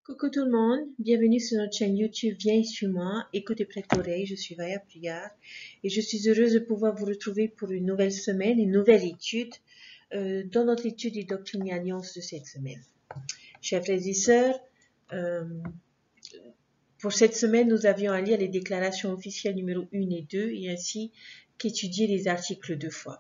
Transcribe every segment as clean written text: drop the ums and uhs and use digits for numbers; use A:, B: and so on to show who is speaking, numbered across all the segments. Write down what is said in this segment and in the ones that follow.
A: Coucou tout le monde, bienvenue sur notre chaîne YouTube Viens et suis-moi, écoute et prête l'oreille, je suis Vaya Priard et je suis heureuse de pouvoir vous retrouver pour une nouvelle semaine, une nouvelle étude dans notre étude des doctrines et alliances de cette semaine. Chers frères et sœurs, pour cette semaine, nous avions à lire les déclarations officielles numéro 1 et 2 et ainsi qu'étudier les articles 2 fois.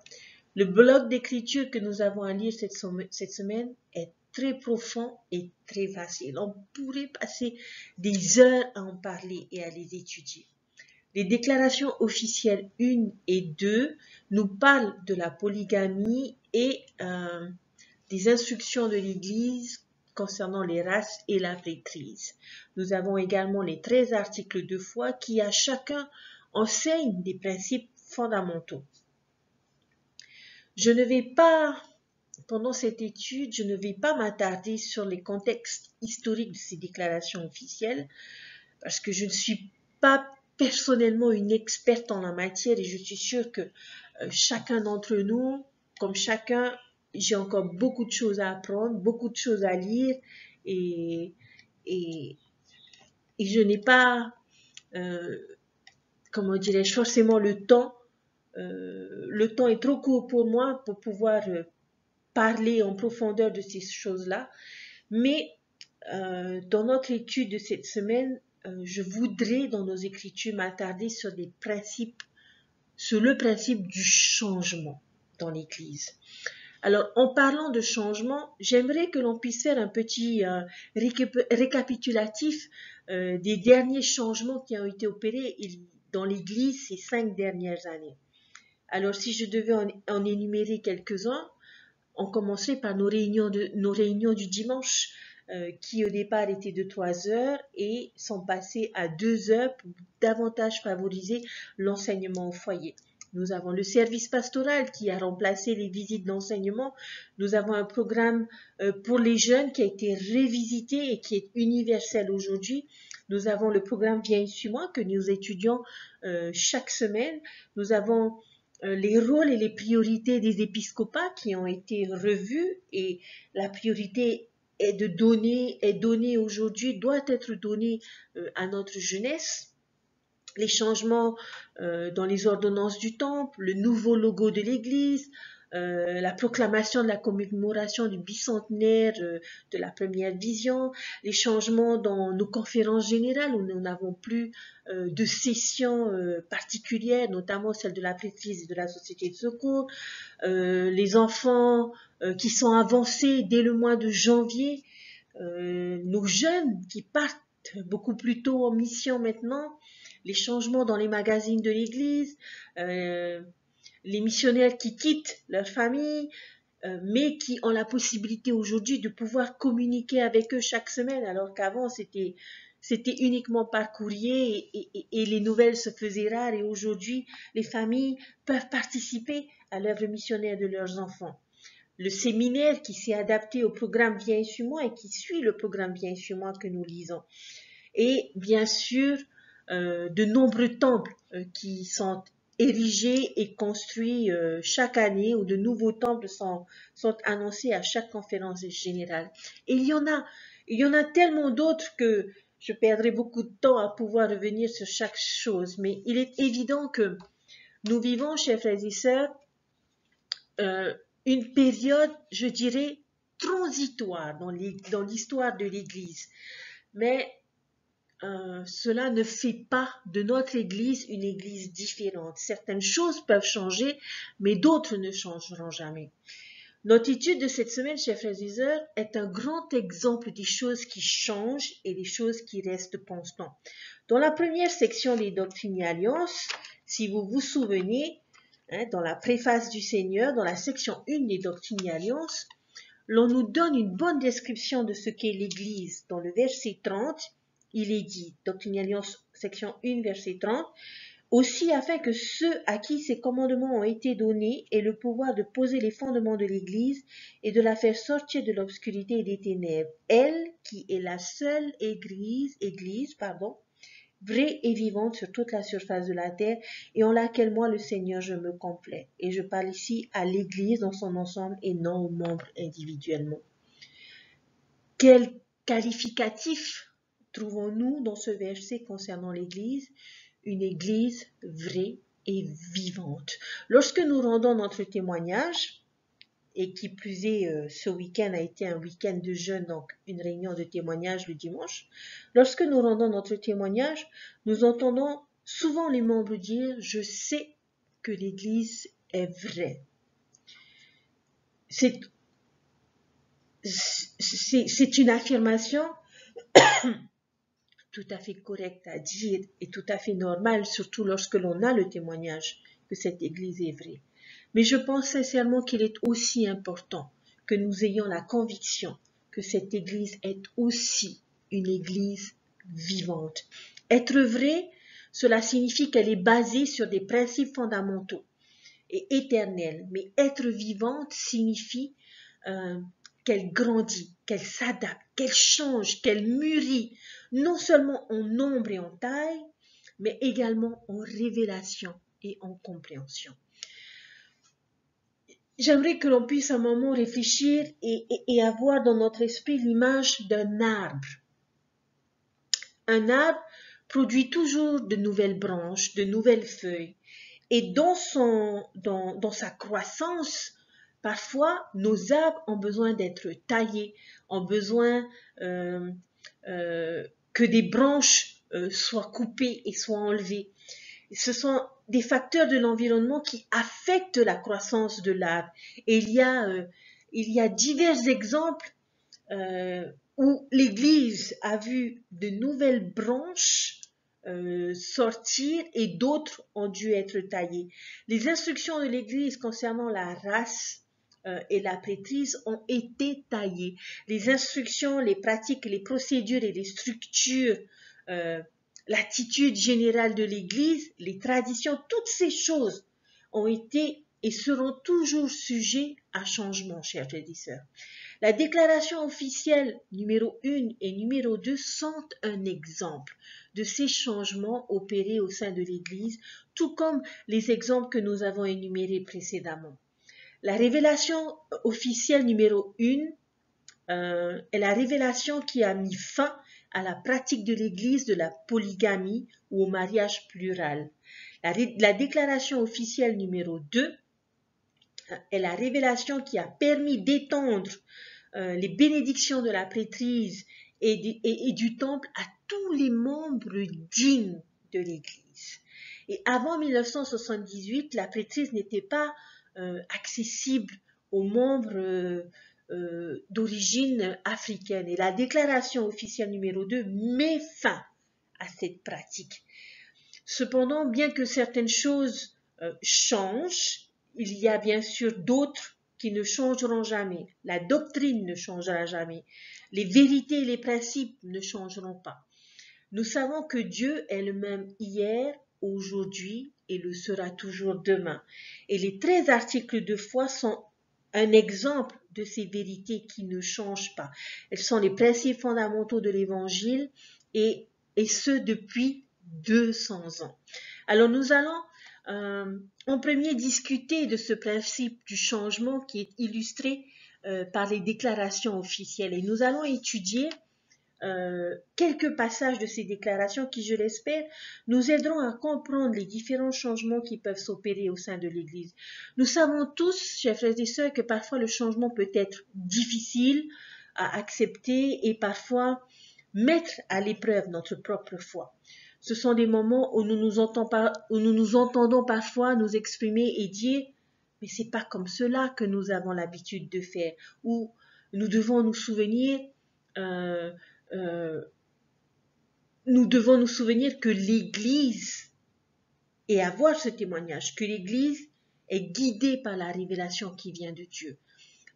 A: Le bloc d'écriture que nous avons à lire cette semaine est très profond et très facile. On pourrait passer des heures à en parler et à les étudier. Les déclarations officielles 1 et 2 nous parlent de la polygamie et des instructions de l'Église concernant les races et la prêtrise. Nous avons également les 13 articles de foi qui à chacun enseignent des principes fondamentaux. Pendant cette étude, je ne vais pas m'attarder sur les contextes historiques de ces déclarations officielles parce que je ne suis pas personnellement une experte en la matière et je suis sûre que chacun d'entre nous, comme chacun, j'ai encore beaucoup de choses à apprendre, beaucoup de choses à lire et je n'ai pas, comment dirais-je, forcément le temps. Le temps est trop court pour moi pour pouvoir parler en profondeur de ces choses-là. Mais dans notre étude de cette semaine, je voudrais dans nos écritures m'attarder sur le principe du changement dans l'Église. Alors, en parlant de changement, j'aimerais que l'on puisse faire un petit récapitulatif des derniers changements qui ont été opérés dans l'Église ces 5 dernières années. Alors, si je devais en énumérer quelques-uns, on commencerait par nos réunions du dimanche, qui au départ étaient de 3 heures et sont passées à 2 heures pour davantage favoriser l'enseignement au foyer. Nous avons le service pastoral qui a remplacé les visites d'enseignement. Nous avons un programme pour les jeunes qui a été révisité et qui est universel aujourd'hui. Nous avons le programme Viens et suis-moi que nous étudions chaque semaine. Nous avons les rôles et les priorités des épiscopats qui ont été revus et la priorité est donnée aujourd'hui, doit être donnée à notre jeunesse. Les changements dans les ordonnances du temple, le nouveau logo de l'Église, la proclamation de la commémoration du bicentenaire de la première vision, les changements dans nos conférences générales où nous n'avons plus de sessions particulières, notamment celle de la prêtrise et de la société de secours, les enfants qui sont avancés dès le mois de janvier, nos jeunes qui partent beaucoup plus tôt en mission maintenant, les changements dans les magazines de l'Église, les missionnaires qui quittent leur famille, mais qui ont la possibilité aujourd'hui de pouvoir communiquer avec eux chaque semaine, alors qu'avant c'était uniquement par courrier et les nouvelles se faisaient rares et aujourd'hui les familles peuvent participer à l'œuvre missionnaire de leurs enfants. Le séminaire qui s'est adapté au programme Viens et suis-moi et qui suit le programme Viens et suis-moi que nous lisons. Et bien sûr, de nombreux temples qui sont érigés et construits chaque année ou de nouveaux temples sont annoncés à chaque conférence générale. Et il y en a tellement d'autres que je perdrai beaucoup de temps à pouvoir revenir sur chaque chose. Mais il est évident que nous vivons, chers frères et sœurs, une période, je dirais, transitoire dans l'histoire de l'Église. Mais cela ne fait pas de notre Église une Église différente. Certaines choses peuvent changer, mais d'autres ne changeront jamais. Notre étude de cette semaine, chers frères et sœurs, est un grand exemple des choses qui changent et des choses qui restent constantes. Dans la première section des doctrines et alliances, si vous vous souvenez, dans la préface du Seigneur, dans la section 1 des doctrines et alliances, l'on nous donne une bonne description de ce qu'est l'Église. Dans le verset 30, il est dit, Doctrine et Alliance, section 1, verset 30, aussi afin que ceux à qui ces commandements ont été donnés aient le pouvoir de poser les fondements de l'Église et de la faire sortir de l'obscurité et des ténèbres. Elle, qui est la seule église, vraie et vivante sur toute la surface de la terre et en laquelle moi, le Seigneur, je me complais. Et je parle ici à l'Église dans son ensemble et non aux membres individuellement. Quelle qualificatif trouvons-nous dans ce verset concernant l'Église? Une Église vraie et vivante. Lorsque nous rendons notre témoignage, et qui plus est, ce week-end a été un week-end de jeûne, donc une réunion de témoignage le dimanche, lorsque nous rendons notre témoignage, nous entendons souvent les membres dire « Je sais que l'Église est vraie ». C'est une affirmation tout à fait correcte à dire et tout à fait normale, surtout lorsque l'on a le témoignage que cette Église est vraie. Mais je pense sincèrement qu'il est aussi important que nous ayons la conviction que cette Église est aussi une Église vivante. Être vrai, cela signifie qu'elle est basée sur des principes fondamentaux et éternels. Mais être vivante signifie qu'elle grandit, qu'elle s'adapte, qu'elle change, qu'elle mûrit, non seulement en nombre et en taille, mais également en révélation et en compréhension. J'aimerais que l'on puisse un moment réfléchir et avoir dans notre esprit l'image d'un arbre. Un arbre produit toujours de nouvelles branches, de nouvelles feuilles. Et dans sa croissance, parfois, nos arbres ont besoin d'être taillés, ont besoin que des branches soient coupées et soient enlevées. Ce sont des facteurs de l'environnement qui affectent la croissance de l'arbre. Et il y a divers exemples où l'Église a vu de nouvelles branches sortir et d'autres ont dû être taillées. Les instructions de l'Église concernant la race et la prêtrise ont été taillées. Les instructions, les pratiques, les procédures et les structures, l'attitude générale de l'Église, les traditions, toutes ces choses ont été et seront toujours sujets à changement, chers frères et sœurs. La déclaration officielle numéro 1 et numéro 2 sont un exemple de ces changements opérés au sein de l'Église, tout comme les exemples que nous avons énumérés précédemment. La révélation officielle numéro 1 est la révélation qui a mis fin à la pratique de l'Église de la polygamie ou au mariage plural. La déclaration officielle numéro 2 est la révélation qui a permis d'étendre les bénédictions de la prêtrise et du temple à tous les membres dignes de l'Église. Et avant 1978, la prêtrise n'était pas accessible aux membres d'origine africaine. Et la déclaration officielle numéro 2 met fin à cette pratique. Cependant, bien que certaines choses changent, il y a bien sûr d'autres qui ne changeront jamais. La doctrine ne changera jamais. Les vérités et les principes ne changeront pas. Nous savons que Dieu est le même hier, aujourd'hui et le sera toujours demain. Et les 13 articles de foi sont un exemple de ces vérités qui ne changent pas. Elles sont les principes fondamentaux de l'Évangile et ce depuis 200 ans. Alors nous allons en premier discuter de ce principe du changement qui est illustré par les déclarations officielles. Et nous allons étudier quelques passages de ces déclarations qui, je l'espère, nous aideront à comprendre les différents changements qui peuvent s'opérer au sein de l'Église. Nous savons tous, chers frères et sœurs, que parfois le changement peut être difficile à accepter et parfois mettre à l'épreuve notre propre foi. Ce sont des moments où nous nous entendons parfois nous exprimer et dire « mais c'est pas comme cela que nous avons l'habitude de faire » ou nous devons nous souvenir que l'Église, et avoir ce témoignage, que l'Église est guidée par la révélation qui vient de Dieu.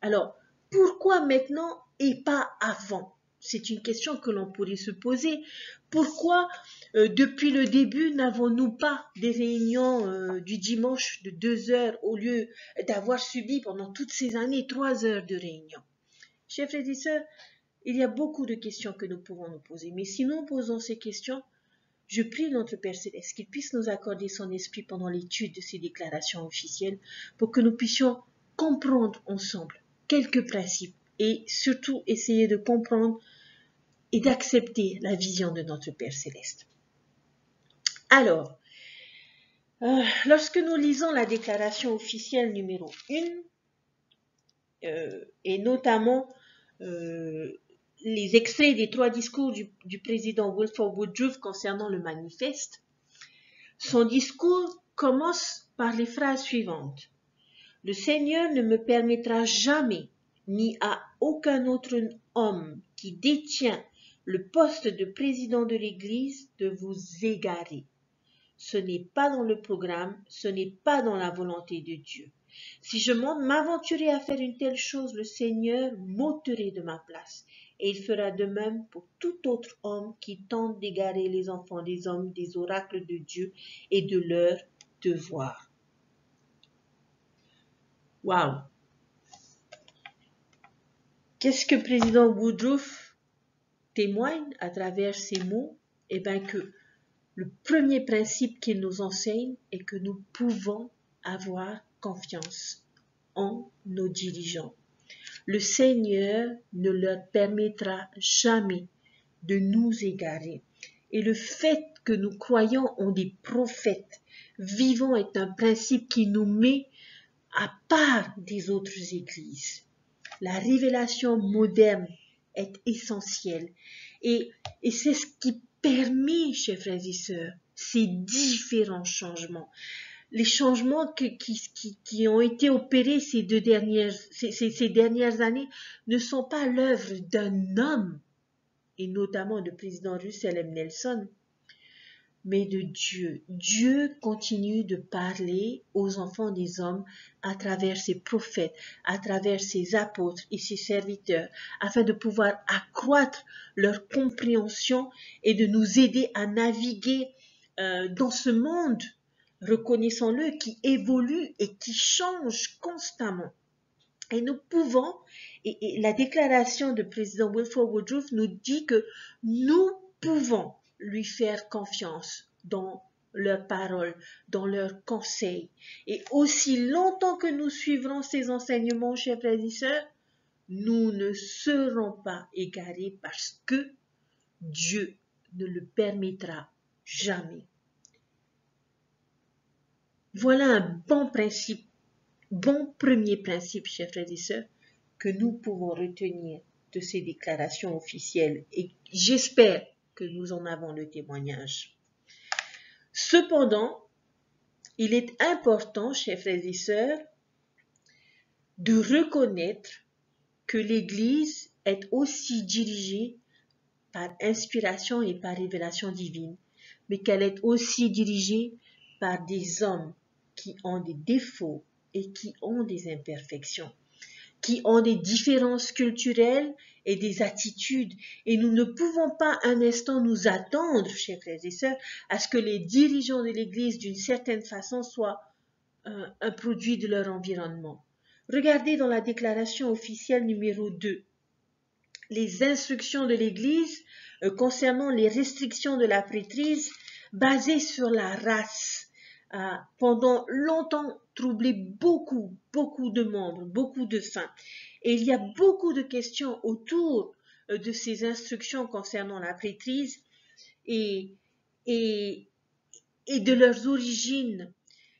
A: Alors, pourquoi maintenant et pas avant? C'est une question que l'on pourrait se poser. Pourquoi, depuis le début, n'avons-nous pas des réunions du dimanche de 2 heures au lieu d'avoir subi pendant toutes ces années 3 heures de réunion? Chers frères et sœurs, il y a beaucoup de questions que nous pouvons nous poser. Mais si nous posons ces questions, je prie notre Père Céleste qu'il puisse nous accorder son esprit pendant l'étude de ces déclarations officielles pour que nous puissions comprendre ensemble quelques principes et surtout essayer de comprendre et d'accepter la vision de notre Père Céleste. Alors, lorsque nous lisons la déclaration officielle numéro 1, et notamment les extraits des 3 discours du président Wilford Woodruff concernant le manifeste, son discours commence par les phrases suivantes. « Le Seigneur ne me permettra jamais, ni à aucun autre homme qui détient le poste de président de l'Église, de vous égarer. Ce n'est pas dans le programme, ce n'est pas dans la volonté de Dieu. Si je m'aventurais à faire une telle chose, le Seigneur m'ôterait de ma place. Et il fera de même pour tout autre homme qui tente d'égarer les enfants des hommes des oracles de Dieu et de leur devoir. » Waouh! Qu'est-ce que président Woodruff témoigne à travers ces mots? Eh bien que le premier principe qu'il nous enseigne est que nous pouvons avoir confiance en nos dirigeants. Le Seigneur ne leur permettra jamais de nous égarer. Et le fait que nous croyons en des prophètes vivants est un principe qui nous met à part des autres églises. La révélation moderne est essentielle et c'est ce qui permet, chers frères et sœurs, ces différents changements. Les changements qui ont été opérés ces dernières années ne sont pas l'œuvre d'un homme, et notamment du président Russell M. Nelson, mais de Dieu. Dieu continue de parler aux enfants des hommes à travers ses prophètes, à travers ses apôtres et ses serviteurs, afin de pouvoir accroître leur compréhension et de nous aider à naviguer dans ce monde, reconnaissons-le, qui évolue et qui change constamment. Et nous pouvons, et la déclaration du président Wilford Woodruff nous dit que nous pouvons lui faire confiance dans leurs paroles, dans leurs conseils. Et aussi longtemps que nous suivrons ces enseignements, chers frères et sœurs, nous ne serons pas égarés parce que Dieu ne le permettra jamais. Voilà un bon principe, bon premier principe, chers frères et sœurs, que nous pouvons retenir de ces déclarations officielles. Et j'espère que nous en avons le témoignage. Cependant, il est important, chers frères et sœurs, de reconnaître que l'Église est aussi dirigée par inspiration et par révélation divine, mais qu'elle est aussi dirigée par des hommes qui ont des défauts et qui ont des imperfections, qui ont des différences culturelles et des attitudes. Et nous ne pouvons pas un instant nous attendre, chers frères et sœurs, à ce que les dirigeants de l'Église, d'une certaine façon, soient un produit de leur environnement. Regardez dans la déclaration officielle numéro 2, les instructions de l'Église concernant les restrictions de la prêtrise basées sur la race. Pendant longtemps troublé beaucoup de membres, beaucoup de saints. Et il y a beaucoup de questions autour de ces instructions concernant la prêtrise et de leurs origines.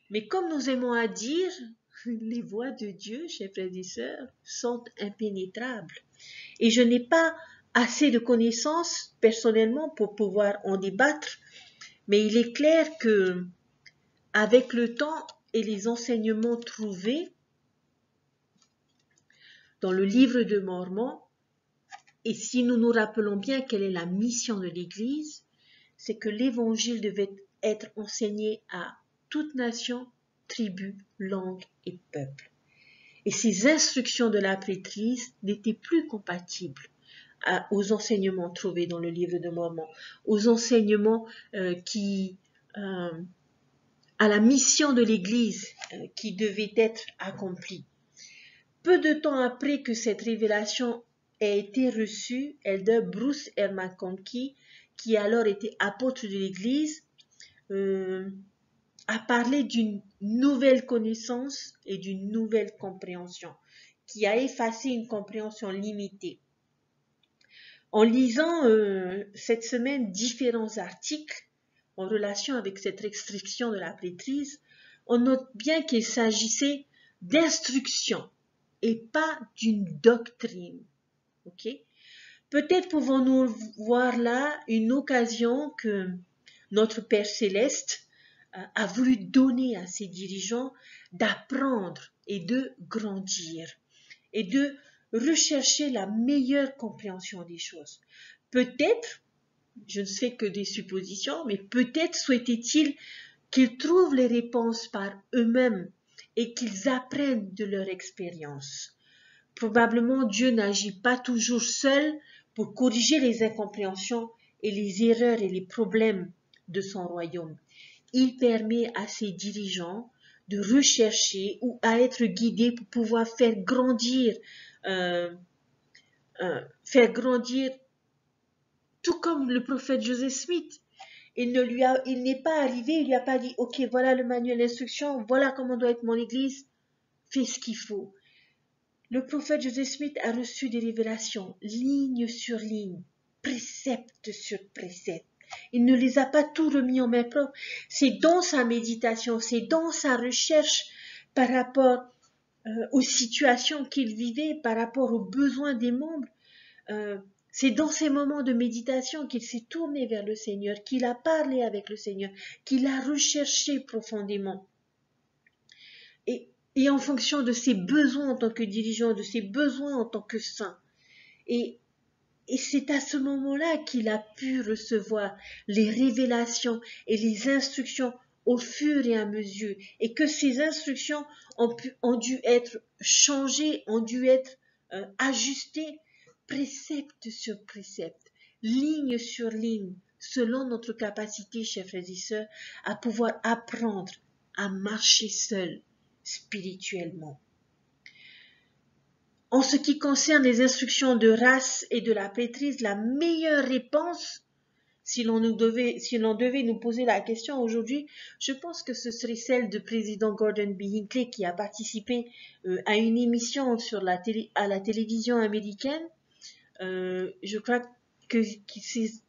A: Mais comme nous aimons à dire, les voies de Dieu, chers frères et sœurs, sont impénétrables. Et je n'ai pas assez de connaissances personnellement pour pouvoir en débattre, mais il est clair que avec le temps et les enseignements trouvés dans le livre de Mormon, et si nous nous rappelons bien quelle est la mission de l'Église, c'est que l'Évangile devait être enseigné à toute nation, tribu, langue et peuple. Et ces instructions de la prêtrise n'étaient plus compatibles aux enseignements trouvés dans le livre de Mormon, aux enseignements à la mission de l'Église qui devait être accomplie. Peu de temps après que cette révélation ait été reçue, Elder Bruce R. McConkie, qui alors était apôtre de l'Église, a parlé d'une nouvelle connaissance et d'une nouvelle compréhension qui a effacé une compréhension limitée. En lisant cette semaine différents articles en relation avec cette restriction de la prêtrise, on note bien qu'il s'agissait d'instruction et pas d'une doctrine. Ok? Peut-être pouvons-nous voir là une occasion que notre Père céleste a voulu donner à ses dirigeants d'apprendre et de grandir et de rechercher la meilleure compréhension des choses. Peut-être, je ne fais que des suppositions, mais peut-être souhaitait-il qu'ils trouvent les réponses par eux-mêmes et qu'ils apprennent de leur expérience. Probablement, Dieu n'agit pas toujours seul pour corriger les incompréhensions et les erreurs et les problèmes de son royaume. Il permet à ses dirigeants de rechercher ou à être guidés pour pouvoir faire grandir, tout comme le prophète Joseph Smith. Il n'est pas arrivé, il lui a pas dit, ok, voilà le manuel d'instruction, voilà comment doit être mon église, fais ce qu'il faut. Le prophète Joseph Smith a reçu des révélations, ligne sur ligne, précepte sur précepte. Il ne les a pas tout remis en main propre. C'est dans sa méditation, c'est dans sa recherche par rapport aux situations qu'il vivait, par rapport aux besoins des membres. C'est dans ces moments de méditation qu'il s'est tourné vers le Seigneur, qu'il a parlé avec le Seigneur, qu'il a recherché profondément. Et en fonction de ses besoins en tant que dirigeant, de ses besoins en tant que saint. Et c'est à ce moment-là qu'il a pu recevoir les révélations et les instructions au fur et à mesure, et que ces instructions ont dû être changées, ont dû être ajustées, précepte sur précepte, ligne sur ligne, selon notre capacité, chers frères et sœurs, à pouvoir apprendre à marcher seul spirituellement. En ce qui concerne les instructions de race et de la prêtrise, la meilleure réponse, si l'on devait nous poser la question aujourd'hui, je pense que ce serait celle du président Gordon B. Hinckley qui a participé à une émission à la télévision américaine. Je crois que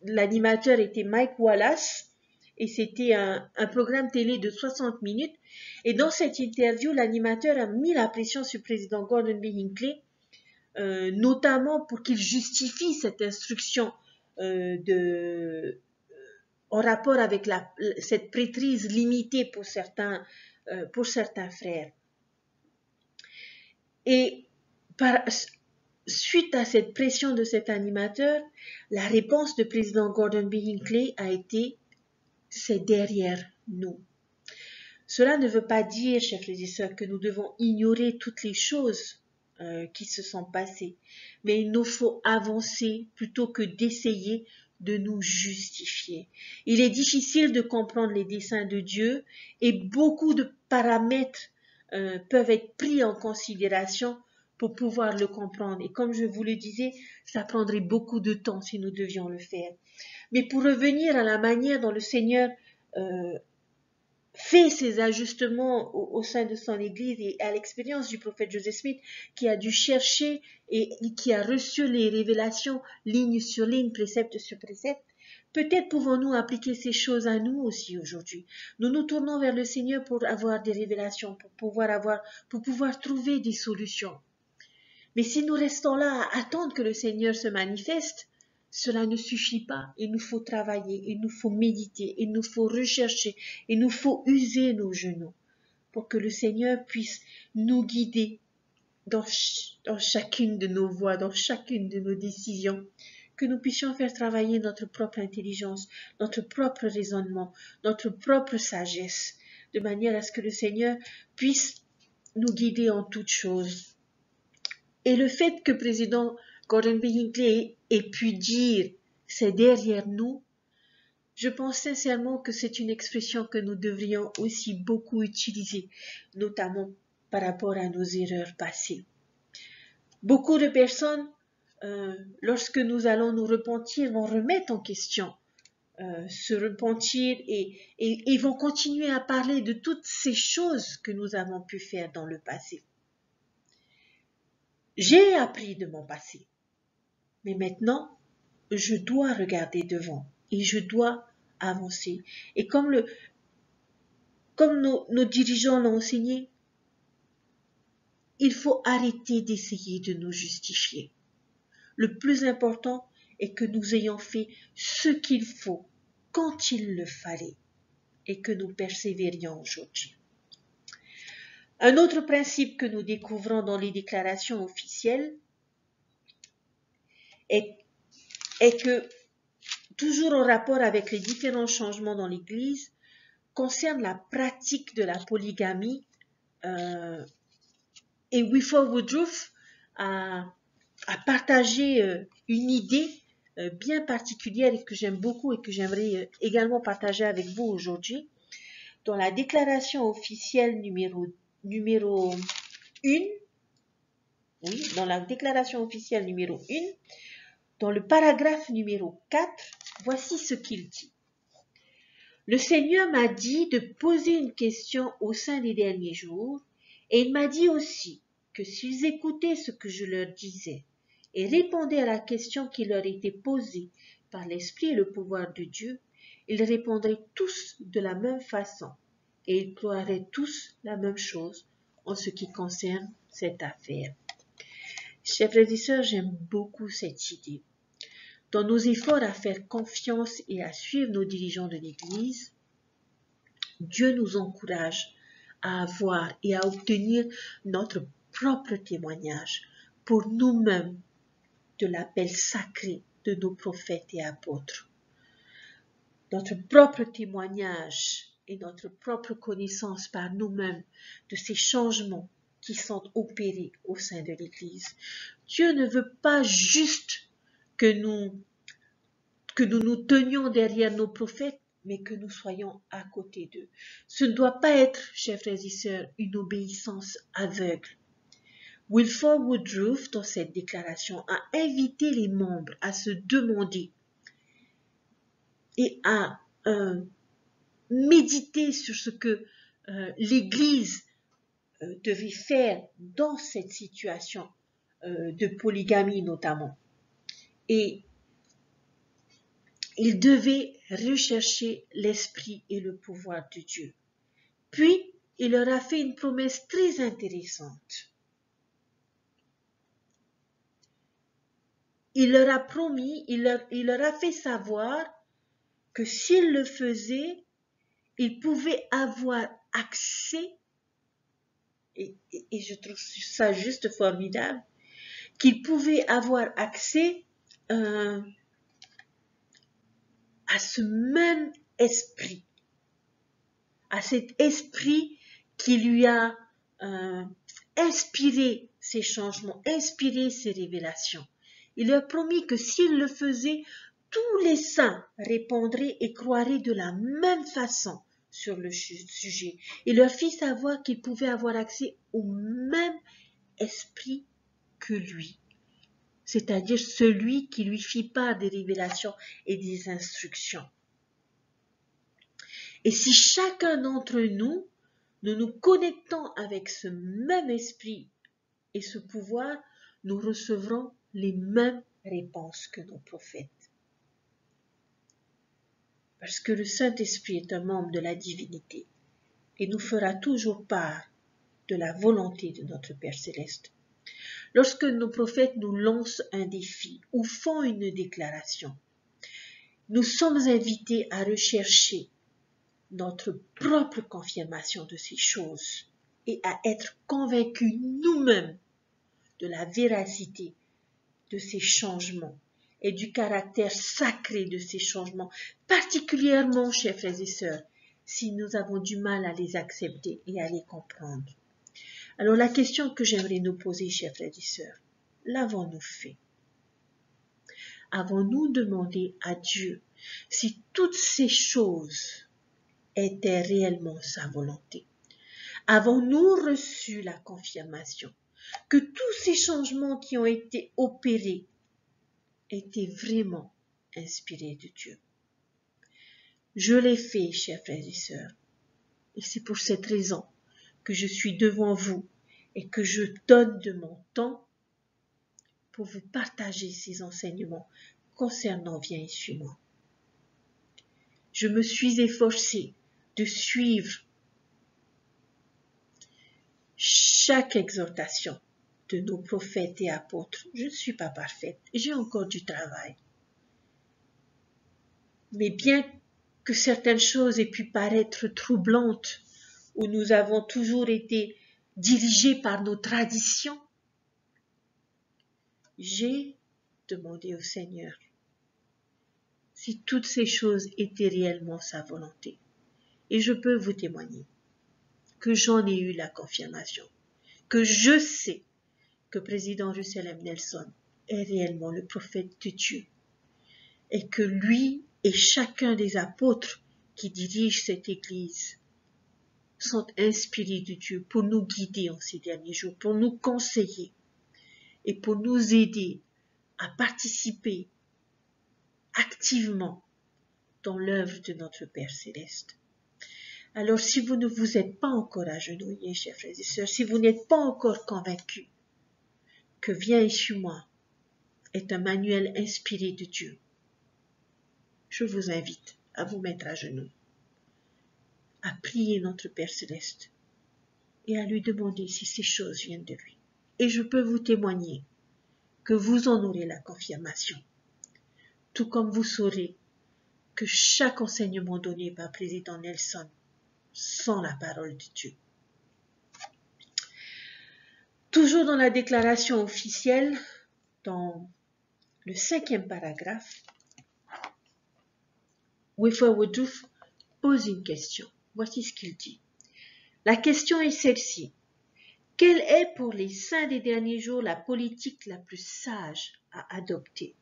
A: l'animateur était Mike Wallace et c'était un programme télé de 60 minutes. Et dans cette interview, l'animateur a mis la pression sur le président Gordon B. Hinckley, notamment pour qu'il justifie cette instruction en rapport avec cette prêtrise limitée pour certains frères. Et suite à cette pression de cet animateur, la réponse du président Gordon B. Hinckley a été « c'est derrière nous ». Cela ne veut pas dire, chers frères et sœurs, que nous devons ignorer toutes les choses qui se sont passées, mais il nous faut avancer plutôt que d'essayer de nous justifier. Il est difficile de comprendre les desseins de Dieu et beaucoup de paramètres peuvent être pris en considération pour pouvoir le comprendre. Et comme je vous le disais, ça prendrait beaucoup de temps si nous devions le faire. Mais pour revenir à la manière dont le Seigneur fait ces ajustements au sein de son Église et à l'expérience du prophète Joseph Smith qui a dû chercher et qui a reçu les révélations ligne sur ligne, précepte sur précepte, peut-être pouvons-nous appliquer ces choses à nous aussi aujourd'hui. Nous nous tournons vers le Seigneur pour avoir des révélations, pour pouvoir trouver des solutions. Mais si nous restons là à attendre que le Seigneur se manifeste, cela ne suffit pas. Il nous faut travailler, il nous faut méditer, il nous faut rechercher, il nous faut user nos genoux pour que le Seigneur puisse nous guider dans chacune de nos voies, dans chacune de nos décisions, que nous puissions faire travailler notre propre intelligence, notre propre raisonnement, notre propre sagesse, de manière à ce que le Seigneur puisse nous guider en toutes choses. Et le fait que le président Gordon B. Hinckley ait pu dire « c'est derrière nous », je pense sincèrement que c'est une expression que nous devrions aussi beaucoup utiliser, notamment par rapport à nos erreurs passées. Beaucoup de personnes, lorsque nous allons nous repentir, vont remettre en question se repentir et vont continuer à parler de toutes ces choses que nous avons pu faire dans le passé. J'ai appris de mon passé, mais maintenant, je dois regarder devant et je dois avancer. Et comme nos dirigeants l'ont enseigné, il faut arrêter d'essayer de nous justifier. Le plus important est que nous ayons fait ce qu'il faut quand il le fallait et que nous persévérions aujourd'hui. Un autre principe que nous découvrons dans les déclarations officielles est que, toujours en rapport avec les différents changements dans l'Église, concerne la pratique de la polygamie. Et Wilford Woodruff a partagé une idée bien particulière et que j'aime beaucoup et que j'aimerais également partager avec vous aujourd'hui. Dans la déclaration officielle numéro 1, oui, dans la déclaration officielle numéro 1, dans le paragraphe numéro 4, voici ce qu'il dit. Le Seigneur m'a dit de poser une question au sein des derniers jours, et il m'a dit aussi que s'ils écoutaient ce que je leur disais et répondaient à la question qui leur était posée par l'Esprit et le pouvoir de Dieu, ils répondraient tous de la même façon et ils croiraient tous la même chose en ce qui concerne cette affaire. Chers frères et sœurs, j'aime beaucoup cette idée. Dans nos efforts à faire confiance et à suivre nos dirigeants de l'Église, Dieu nous encourage à avoir et à obtenir notre propre témoignage pour nous-mêmes de l'appel sacré de nos prophètes et apôtres. Notre propre témoignage et notre propre connaissance par nous-mêmes de ces changements qui sont opérés au sein de l'Église. Dieu ne veut pas juste que nous nous tenions derrière nos prophètes, mais que nous soyons à côté d'eux. Ce ne doit pas être, chers frères et sœurs, une obéissance aveugle. Wilford Woodruff, dans cette déclaration, a invité les membres à se demander et à méditer sur ce que l'Église devait faire dans cette situation de polygamie notamment. Et il devait rechercher l'esprit et le pouvoir de Dieu. Puis, il leur a fait une promesse très intéressante. Il leur a promis, il leur a fait savoir que s'ils le faisaient, ils pouvaient avoir accès, et je trouve ça juste formidable, qu'ils pouvaient avoir accès à ce même esprit, à cet esprit qui lui a inspiré ces changements, inspiré ces révélations. Il leur a promis que s'il le faisait, tous les saints répondraient et croiraient de la même façon sur le sujet. Il leur fit savoir qu'ils pouvaient avoir accès au même esprit que lui, c'est-à-dire celui qui lui fit part des révélations et des instructions. Et si chacun d'entre nous, nous nous connectons avec ce même esprit et ce pouvoir, nous recevrons les mêmes réponses que nos prophètes. Parce que le Saint-Esprit est un membre de la divinité et nous fera toujours part de la volonté de notre Père Céleste. Lorsque nos prophètes nous lancent un défi ou font une déclaration, nous sommes invités à rechercher notre propre confirmation de ces choses et à être convaincus nous-mêmes de la véracité de ces changements et du caractère sacré de ces changements, particulièrement, chers frères et sœurs, si nous avons du mal à les accepter et à les comprendre. Alors la question que j'aimerais nous poser, chers frères et sœurs, l'avons-nous fait? Avons-nous demandé à Dieu si toutes ces choses étaient réellement sa volonté? Avons-nous reçu la confirmation que tous ces changements qui ont été opérés étaient vraiment inspirés de Dieu? Je l'ai fait, chers frères et sœurs, et c'est pour cette raison que je suis devant vous et que je donne de mon temps pour vous partager ces enseignements concernant Viens et suis-moi, je me suis efforcée de suivre chaque exhortation de nos prophètes et apôtres. Je ne suis pas parfaite, j'ai encore du travail. Mais bien que certaines choses aient pu paraître troublantes, où nous avons toujours été dirigés par nos traditions, j'ai demandé au Seigneur si toutes ces choses étaient réellement sa volonté. Et je peux vous témoigner que j'en ai eu la confirmation, que je sais que président Russell M. Nelson est réellement le prophète de Dieu et que lui et chacun des apôtres qui dirigent cette Église sont inspirés de Dieu pour nous guider en ces derniers jours, pour nous conseiller et pour nous aider à participer activement dans l'œuvre de notre Père Céleste. Alors, si vous ne vous êtes pas encore agenouillés, chers frères et sœurs, si vous n'êtes pas encore convaincus que Viens et suis-moi est un manuel inspiré de Dieu, je vous invite à vous mettre à genoux, à prier notre Père Céleste et à lui demander si ces choses viennent de lui. Et je peux vous témoigner que vous en aurez la confirmation, tout comme vous saurez que chaque enseignement donné par président Nelson sont la parole de Dieu. Toujours dans la déclaration officielle, dans le 5e paragraphe, Wilford Woodruff pose une question. Voici ce qu'il dit. La question est celle-ci. Quelle est pour les saints des derniers jours la politique la plus sage à adopter?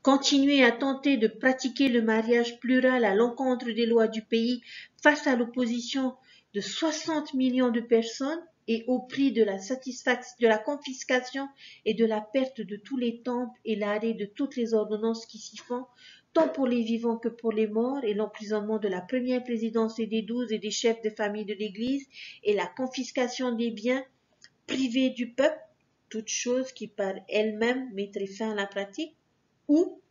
A: Continuer à tenter de pratiquer le mariage plural à l'encontre des lois du pays face à l'opposition de 60 millions de personnes et au prix de la confiscation et de la perte de tous les temples et l'arrêt de toutes les ordonnances qui s'y font, tant pour les vivants que pour les morts, et l'emprisonnement de la première présidence et des 12 et des chefs de famille de l'Église, et la confiscation des biens privés du peuple, toute chose qui par elle-même mettrait fin à la pratique, ou,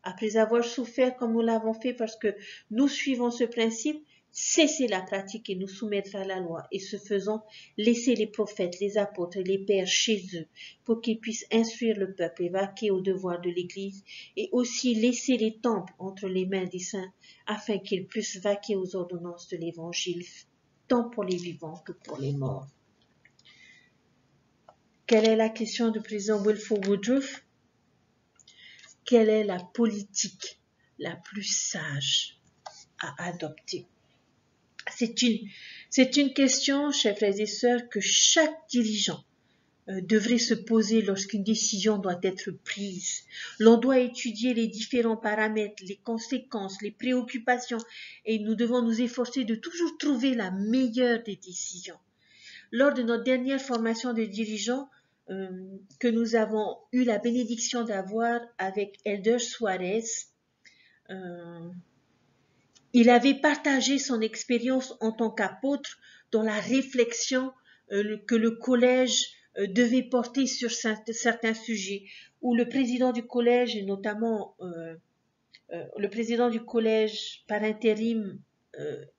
A: après avoir souffert comme nous l'avons fait parce que nous suivons ce principe, cesser la pratique et nous soumettre à la loi, et ce faisant, laisser les prophètes, les apôtres et les pères chez eux pour qu'ils puissent instruire le peuple et vaquer aux devoirs de l'Église, et aussi laisser les temples entre les mains des saints afin qu'ils puissent vaquer aux ordonnances de l'Évangile, tant pour les vivants que pour les morts. Quelle est la question du président Wilford Woodruff? Quelle est la politique la plus sage à adopter? C'est une question, chers frères et sœurs, que chaque dirigeant devrait se poser lorsqu'une décision doit être prise. L'on doit étudier les différents paramètres, les conséquences, les préoccupations, et nous devons nous efforcer de toujours trouver la meilleure des décisions. Lors de notre dernière formation de dirigeants, que nous avons eu la bénédiction d'avoir avec Elder Suarez, il avait partagé son expérience en tant qu'apôtre dans la réflexion que le collège devait porter sur certains sujets, où le président du collège, et notamment le président du collège par intérim,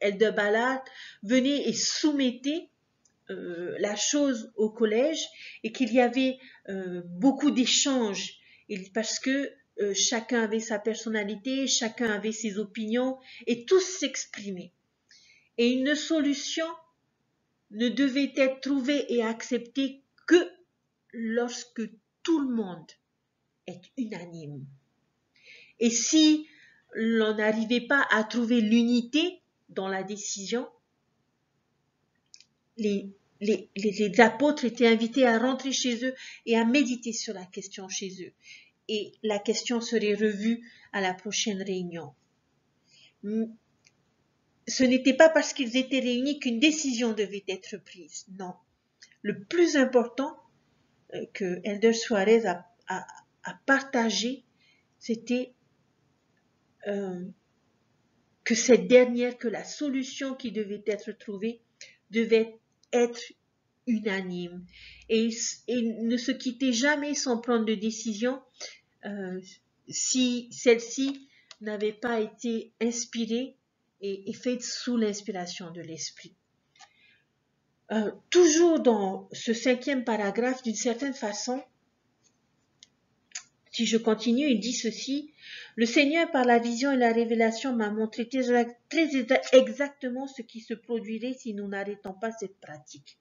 A: Elder Ballard, venait et soumettait la chose au collège, et qu'il y avait beaucoup d'échanges parce que chacun avait sa personnalité, chacun avait ses opinions et tous s'exprimaient. Et une solution ne devait être trouvée et acceptée que lorsque tout le monde est unanime. Et si l'on n'arrivait pas à trouver l'unité dans la décision, les apôtres étaient invités à rentrer chez eux et à méditer sur la question chez eux. Et la question serait revue à la prochaine réunion. Ce n'était pas parce qu'ils étaient réunis qu'une décision devait être prise. Non. Le plus important que Elder Suarez a partagé, c'était que la solution qui devait être trouvée devait être unanime et ne se quitter jamais sans prendre de décision si celle-ci n'avait pas été inspirée et faite sous l'inspiration de l'Esprit. Toujours dans ce 5e paragraphe, d'une certaine façon, si je continue, il dit ceci: le Seigneur, par la vision et la révélation, m'a montré très exactement ce qui se produirait si nous n'arrêtons pas cette pratique.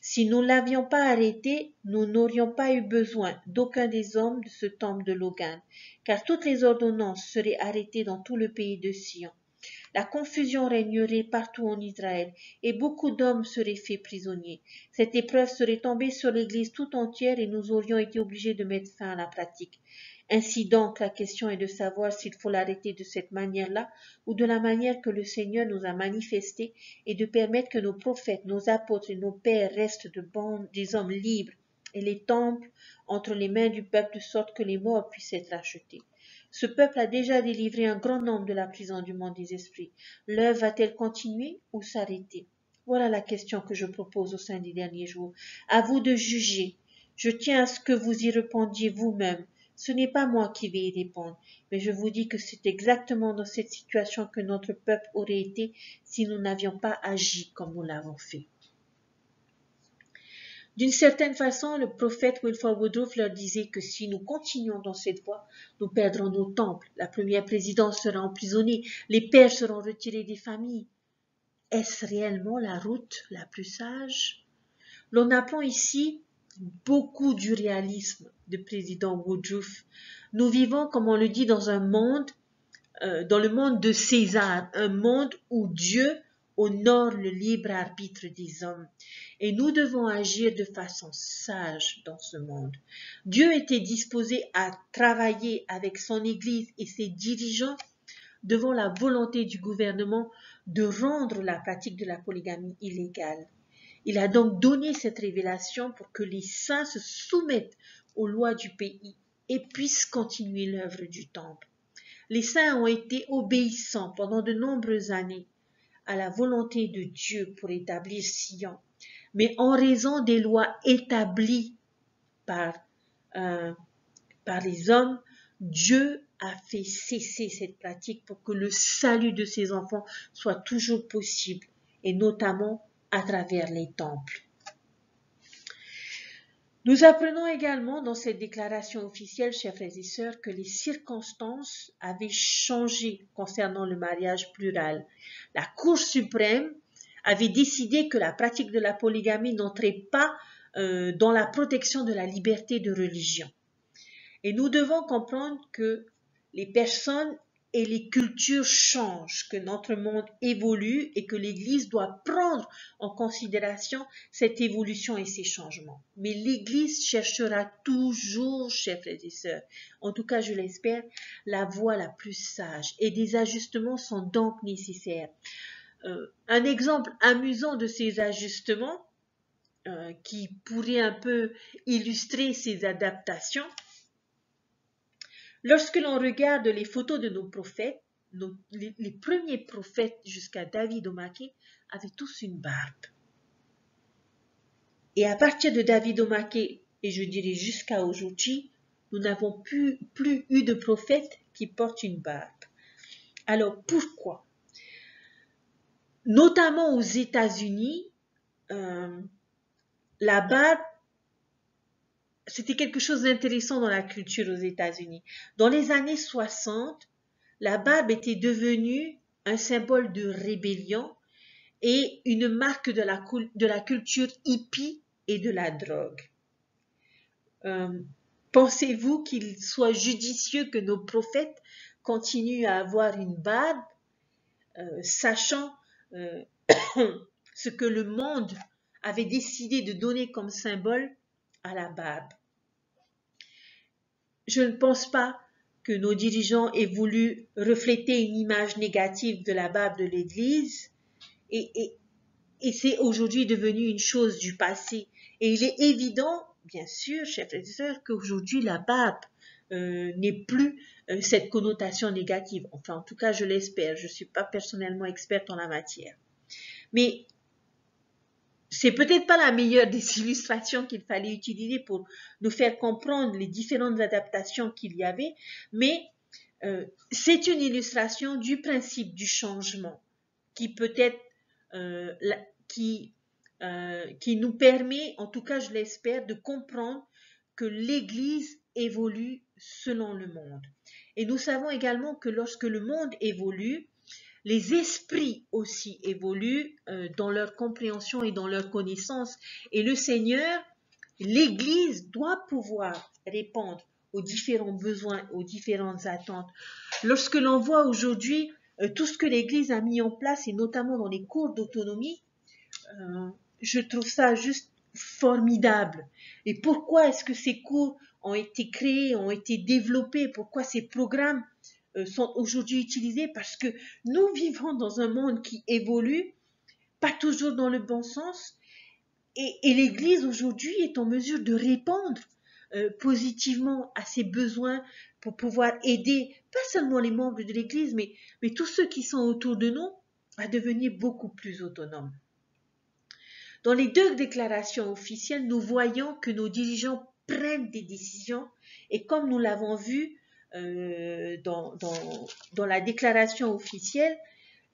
A: Si nous ne l'avions pas arrêtée, nous n'aurions pas eu besoin d'aucun des hommes de ce temple de Logan, car toutes les ordonnances seraient arrêtées dans tout le pays de Sion. La confusion régnerait partout en Israël, et beaucoup d'hommes seraient faits prisonniers. Cette épreuve serait tombée sur l'Église tout entière, et nous aurions été obligés de mettre fin à la pratique. Ainsi donc, la question est de savoir s'il faut l'arrêter de cette manière-là, ou de la manière que le Seigneur nous a manifestée, et de permettre que nos prophètes, nos apôtres et nos pères restent des hommes libres, et les temples entre les mains du peuple, de sorte que les morts puissent être rachetés. Ce peuple a déjà délivré un grand nombre de la prison du monde des esprits. L'œuvre va-t-elle continuer ou s'arrêter? Voilà la question que je propose au sein des derniers jours. À vous de juger. Je tiens à ce que vous y répondiez vous-même. Ce n'est pas moi qui vais y répondre, mais je vous dis que c'est exactement dans cette situation que notre peuple aurait été si nous n'avions pas agi comme nous l'avons fait. D'une certaine façon, le prophète Wilford Woodruff leur disait que si nous continuons dans cette voie, nous perdrons nos temples, la première présidence sera emprisonnée, les pères seront retirés des familles. Est-ce réellement la route la plus sage? L'on apprend ici beaucoup du réalisme de président Woodruff. Nous vivons, comme on le dit, dans un monde, dans le monde de César, un monde où Dieu honore le libre arbitre des hommes. Et nous devons agir de façon sage dans ce monde. Dieu était disposé à travailler avec son Église et ses dirigeants devant la volonté du gouvernement de rendre la pratique de la polygamie illégale. Il a donc donné cette révélation pour que les saints se soumettent aux lois du pays et puissent continuer l'œuvre du temple. Les saints ont été obéissants pendant de nombreuses années à la volonté de Dieu pour établir Sion, mais en raison des lois établies par les hommes, Dieu a fait cesser cette pratique pour que le salut de ses enfants soit toujours possible, et notamment à travers les temples. Nous apprenons également dans cette déclaration officielle, chers frères et sœurs, que les circonstances avaient changé concernant le mariage plural. La Cour suprême avait décidé que la pratique de la polygamie n'entrait pas dans la protection de la liberté de religion. Et nous devons comprendre que les personnes et les cultures changent, que notre monde évolue et que l'Église doit prendre en considération cette évolution et ces changements. Mais l'Église cherchera toujours, chers frères et sœurs, en tout cas je l'espère, la voie la plus sage, et des ajustements sont donc nécessaires. Un exemple amusant de ces ajustements qui pourrait un peu illustrer ces adaptations. Lorsque l'on regarde les photos de nos prophètes, les premiers prophètes jusqu'à David Omake avaient tous une barbe. Et à partir de David Omake, et je dirais jusqu'à aujourd'hui, nous n'avons plus eu de prophètes qui portent une barbe. Alors pourquoi? Notamment aux États-Unis, la barbe, c'était quelque chose d'intéressant dans la culture aux États-Unis. Dans les années 60, la barbe était devenue un symbole de rébellion et une marque de la culture hippie et de la drogue. Pensez-vous qu'il soit judicieux que nos prophètes continuent à avoir une barbe, sachant ce que le monde avait décidé de donner comme symbole à la barbe? Je ne pense pas que nos dirigeants aient voulu refléter une image négative de la barbe de l'Église, et c'est aujourd'hui devenu une chose du passé. Et il est évident, bien sûr, chers frères et sœurs, qu'aujourd'hui la barbe n'est plus cette connotation négative. Enfin, en tout cas, je l'espère. Je ne suis pas personnellement experte en la matière. Mais c'est peut-être pas la meilleure des illustrations qu'il fallait utiliser pour nous faire comprendre les différentes adaptations qu'il y avait, mais c'est une illustration du principe du changement qui peut être qui nous permet, en tout cas je l'espère, de comprendre que l'Église évolue selon le monde. Et nous savons également que lorsque le monde évolue, les esprits aussi évoluent dans leur compréhension et dans leur connaissance. Et le Seigneur, l'Église doit pouvoir répondre aux différents besoins, aux différentes attentes. Lorsque l'on voit aujourd'hui tout ce que l'Église a mis en place, et notamment dans les cours d'autonomie, je trouve ça juste formidable. Et pourquoi est-ce que ces cours ont été créés, ont été développés? Pourquoi ces programmes sont aujourd'hui utilisés? Parce que nous vivons dans un monde qui évolue, pas toujours dans le bon sens, et l'Église aujourd'hui est en mesure de répondre positivement à ses besoins pour pouvoir aider pas seulement les membres de l'Église, mais tous ceux qui sont autour de nous à devenir beaucoup plus autonomes. Dans les 2 déclarations officielles, nous voyons que nos dirigeants prennent des décisions et comme nous l'avons vu dans la déclaration officielle,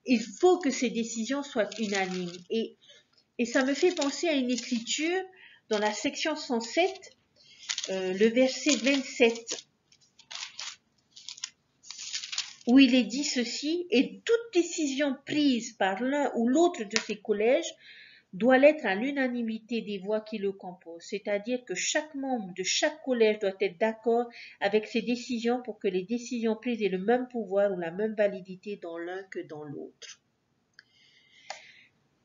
A: il faut que ces décisions soient unanimes. Et ça me fait penser à une écriture dans la section 107, le verset 27, où il est dit ceci: « Et toute décision prise par l'un ou l'autre de ces collèges doit l'être à l'unanimité des voix qui le composent, c'est-à-dire que chaque membre de chaque collège doit être d'accord avec ces décisions pour que les décisions prises aient le même pouvoir ou la même validité dans l'un que dans l'autre. »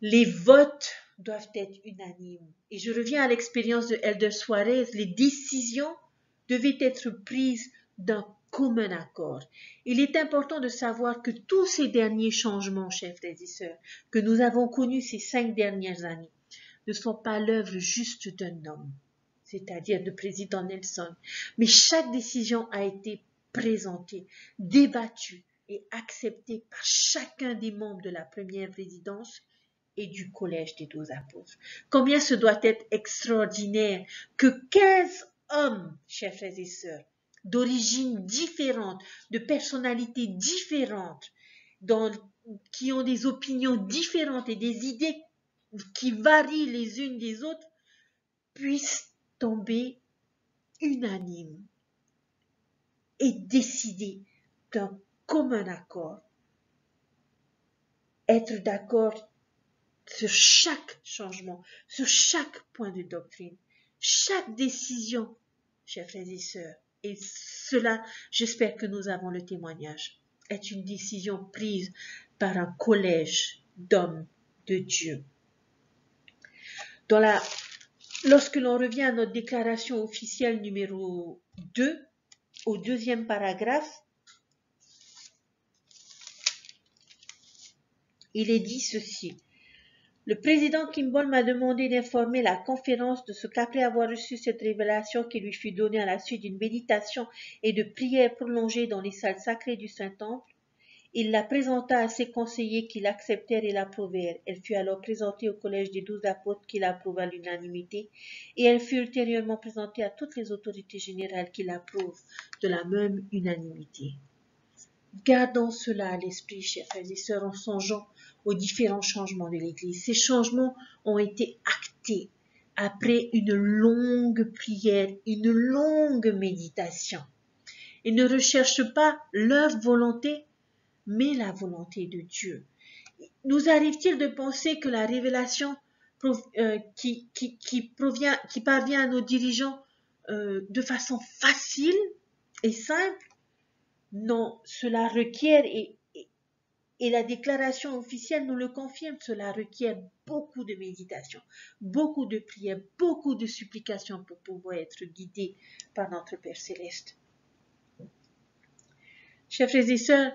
A: Les votes doivent être unanimes. Et je reviens à l'expérience de Elder Suarez, les décisions devaient être prises d'un commun accord. Il est important de savoir que tous ces derniers changements, chers frères et sœurs, que nous avons connus ces 5 dernières années, ne sont pas l'œuvre juste d'un homme, c'est-à-dire de président Nelson, mais chaque décision a été présentée, débattue et acceptée par chacun des membres de la première présidence et du collège des 12 apôtres. Combien ce doit être extraordinaire que 15 hommes, chers frères et sœurs, d'origines différentes, de personnalités différentes, qui ont des opinions différentes et des idées qui varient les unes des autres, puissent tomber unanimes et décider d'un commun accord, être d'accord sur chaque changement, sur chaque point de doctrine, chaque décision, chers frères et sœurs. Et cela, j'espère que nous avons le témoignage, est une décision prise par un collège d'hommes de Dieu. Lorsque l'on revient à notre déclaration officielle numéro 2, au 2e paragraphe, il est dit ceci. Le président Kimball m'a demandé d'informer la conférence de ce qu'après avoir reçu cette révélation qui lui fut donnée à la suite d'une méditation et de prières prolongées dans les salles sacrées du Saint-Temple, il la présenta à ses conseillers qui l'acceptèrent et l'approuvèrent. Elle fut alors présentée au collège des 12 apôtres qui l'approuvent à l'unanimité et elle fut ultérieurement présentée à toutes les autorités générales qui l'approuvent de la même unanimité. Gardons cela à l'esprit, chers frères et sœurs, en songeant aux différents changements de l'Église. Ces changements ont été actés après une longue prière, une longue méditation. Ils ne recherchent pas leur volonté, mais la volonté de Dieu. Nous arrive-t-il de penser que la révélation qui parvient à nos dirigeants de façon facile et simple? Non, cela requiert, et la déclaration officielle nous le confirme, cela requiert beaucoup de méditation, beaucoup de prières, beaucoup de supplications pour pouvoir être guidé par notre Père Céleste. Chers frères et sœurs,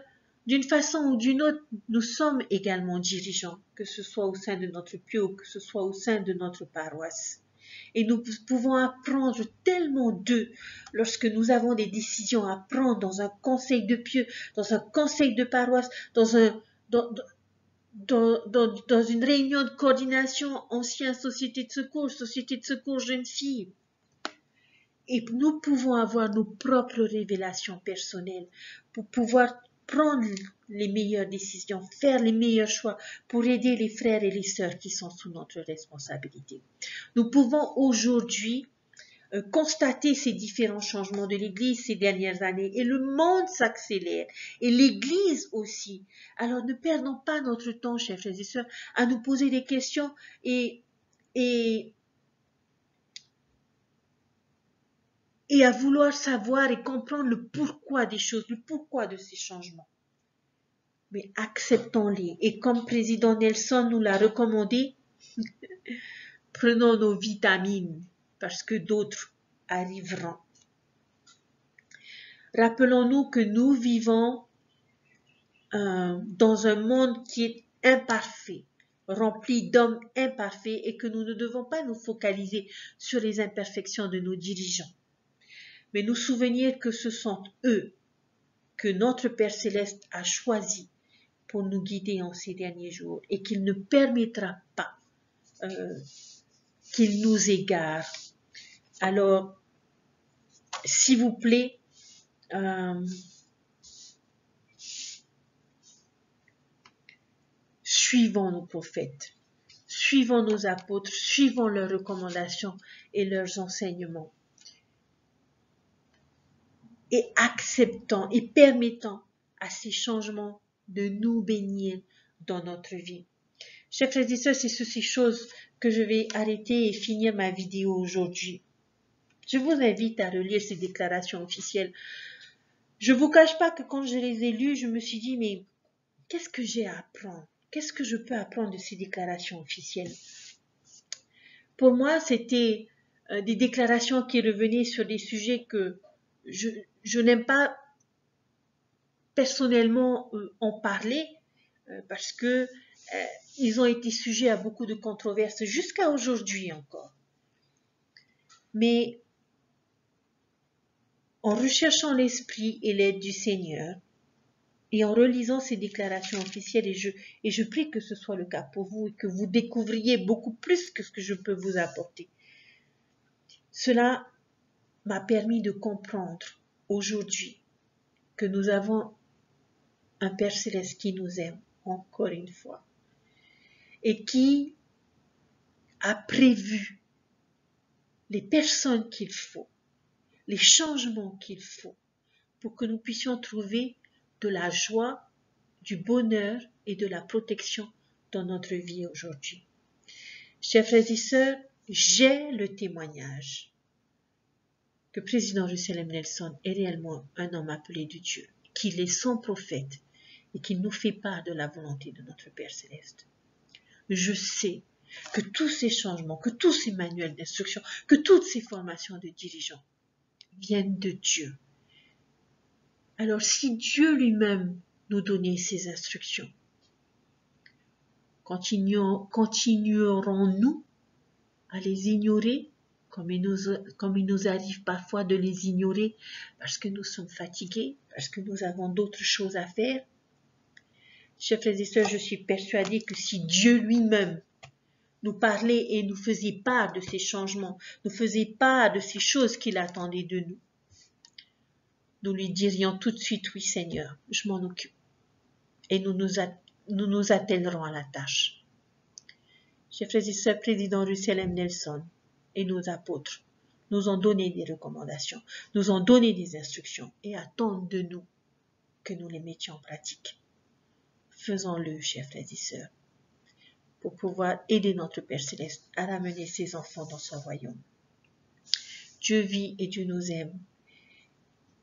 A: d'une façon ou d'une autre, nous sommes également dirigeants, que ce soit au sein de notre pieu ou que ce soit au sein de notre paroisse. Et nous pouvons apprendre tellement d'eux lorsque nous avons des décisions à prendre dans un conseil de pieu, dans un conseil de paroisse, dans dans une réunion de coordination ancienne société de secours jeunes filles. Et nous pouvons avoir nos propres révélations personnelles pour pouvoir prendre les meilleures décisions, faire les meilleurs choix pour aider les frères et les sœurs qui sont sous notre responsabilité. Nous pouvons aujourd'hui constater ces différents changements de l'Église ces dernières années et le monde s'accélère et l'Église aussi. Alors ne perdons pas notre temps, chers frères et sœurs, à nous poser des questions et à vouloir savoir et comprendre le pourquoi des choses, le pourquoi de ces changements. Mais acceptons-les. Et comme président Nelson nous l'a recommandé, prenons nos vitamines parce que d'autres arriveront. Rappelons-nous que nous vivons dans un monde qui est imparfait, rempli d'hommes imparfaits et que nous ne devons pas nous focaliser sur les imperfections de nos dirigeants. Mais nous souvenir que ce sont eux que notre Père Céleste a choisis pour nous guider en ces derniers jours et qu'il ne permettra pas qu'ils nous égarent. Alors, s'il vous plaît, suivons nos prophètes, suivons nos apôtres, suivons leurs recommandations et leurs enseignements. Et acceptons et permettons à ces changements de nous bénir dans notre vie. Chers frères et sœurs, c'est sur ces choses que je vais arrêter et finir ma vidéo aujourd'hui. Je vous invite à relire ces déclarations officielles. Je ne vous cache pas que quand je les ai lues, je me suis dit, mais qu'est-ce que j'ai à apprendre? Qu'est-ce que je peux apprendre de ces déclarations officielles? Pour moi, c'était des déclarations qui revenaient sur des sujets que je n'aime pas personnellement en parler parce que ils ont été sujets à beaucoup de controverses jusqu'à aujourd'hui encore. Mais en recherchant l'esprit et l'aide du Seigneur et en relisant ces déclarations officielles, et je prie que ce soit le cas pour vous et que vous découvriez beaucoup plus que ce que je peux vous apporter. Cela m'a permis de comprendre aujourd'hui que nous avons un Père Céleste qui nous aime, encore une fois, et qui a prévu les personnes qu'il faut, les changements qu'il faut, pour que nous puissions trouver de la joie, du bonheur et de la protection dans notre vie aujourd'hui. Chers frères et sœurs, j'ai le témoignage que président Russell Nelson est réellement un homme appelé de Dieu, qu'il est son prophète et qu'il nous fait part de la volonté de notre Père Céleste. Je sais que tous ces changements, que tous ces manuels d'instruction, que toutes ces formations de dirigeants viennent de Dieu. Alors si Dieu lui-même nous donnait ces instructions, continuerons-nous à les ignorer comme il nous arrive parfois de les ignorer parce que nous sommes fatigués, parce que nous avons d'autres choses à faire? Chers frères et sœurs, je suis persuadée que si Dieu lui-même nous parlait et nous faisait part de ces changements, nous faisait part de ces choses qu'il attendait de nous, nous lui dirions tout de suite, oui Seigneur, je m'en occupe. Et nous nous attellerons à la tâche. Chers frères et sœurs, président Russell Nelson et nos apôtres nous ont donné des recommandations, nous ont donné des instructions et attendent de nous que nous les mettions en pratique. Faisons-le, chers frères et sœurs, pour pouvoir aider notre Père Céleste à ramener ses enfants dans son royaume. Dieu vit et Dieu nous aime.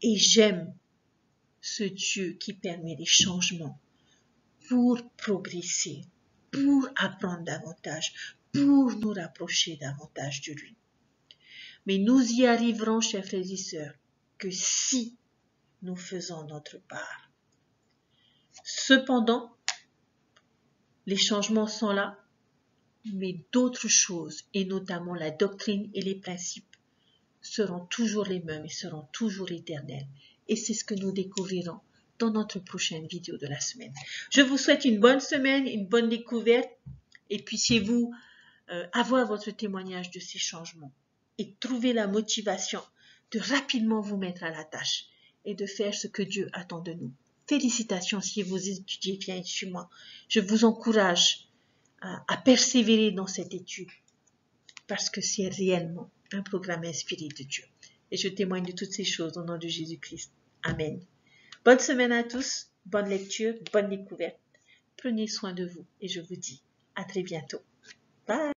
A: Et j'aime ce Dieu qui permet les changements pour progresser, pour apprendre davantage, pour nous rapprocher davantage de lui. Mais nous y arriverons, chers frères et sœurs, que si nous faisons notre part. Cependant, les changements sont là, mais d'autres choses, et notamment la doctrine et les principes, seront toujours les mêmes et seront toujours éternels. Et c'est ce que nous découvrirons dans notre prochaine vidéo de la semaine. Je vous souhaite une bonne semaine, une bonne découverte et puissiez-vous avoir votre témoignage de ces changements et trouver la motivation de rapidement vous mettre à la tâche et de faire ce que Dieu attend de nous. Félicitations si vous étudiez bien chez moi. Je vous encourage à persévérer dans cette étude parce que c'est réellement un programme inspiré de Dieu. Et je témoigne de toutes ces choses au nom de Jésus-Christ. Amen. Bonne semaine à tous, bonne lecture, bonne découverte. Prenez soin de vous et je vous dis à très bientôt. Bye!